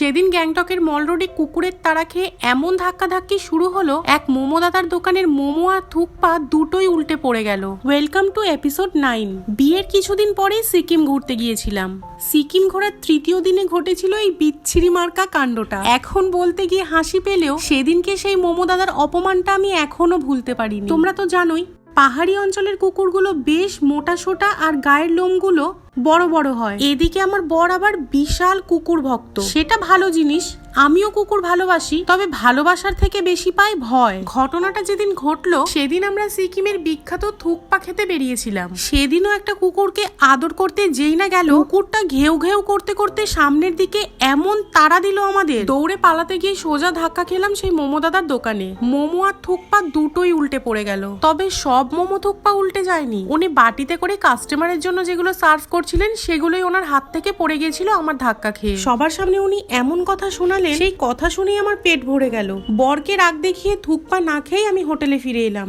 সেদিন গ্যাংটকের মল রোডে কুকুরের তাড়া খেয়ে এমন ধাক্কাধাক্কি শুরু হলো, এক মোমো দাদার দোকানের মোমো আর থুকপা দুটোই উল্টে পড়ে গেল। Welcome to episode 9। বিয়ের কিছুদিন পরেই সিকিম ঘুরতে গিয়েছিলাম। সিকিম ঘোরার তৃতীয় দিনে ঘটেছিল এই বিচ্ছিরি মার্কা কাণ্ডটা। এখন বলতে গিয়ে হাসি পেলেও সেদিনকে সেই মোমো দাদার অপমানটা আমি এখনো ভুলতে পারিনি। তোমরা তো জানোই পাহাড়ি অঞ্চলের কুকুরগুলো বেশ মোটা সোটা আর গায়ের লোমগুলো বড় বড় হয়। এদিকে আমার বর আবার বিশাল কুকুর ভক্ত। সেটা ভালো জিনিস, আমিও কুকুর ভালোবাসি, তবে ভালোবাসার থেকে বেশি পাই ভয়। ঘটনাটা যেদিন ঘটলো সেদিন আমরা সিকিমের বিখ্যাত থুকপা খেতে বেরিয়েছিলাম। সেদিনও একটা কুকুরকে আদর করতে যেই না গেল, কুকুরটা ঘেউ ঘেউ করতে করতে সামনের দিকে এমন তাড়া দিল আমাদের, দৌড়ে পালাতে গিয়ে সোজা ধাক্কা খেলাম সেই মোমো দাদার দোকানে। মোমো আর থুকপা দুটোই উল্টে পড়ে গেল। তবে সব মোমো থুকপা উল্টে যায়নি। উনি বাটিতে করে কাস্টমারের জন্য যেগুলো সার্ভ করছিলেন সেগুলোই ওনার হাত থেকে পড়ে গিয়েছিল আমার ধাক্কা খেয়ে। সবার সামনে উনি এমন কথা শোনালেন, সেই কথা শুনেই আমার পেট ভরে গেল। বরকে রাগ দেখিয়ে থুকপা না খেয়ে আমি হোটেলে ফিরে এলাম।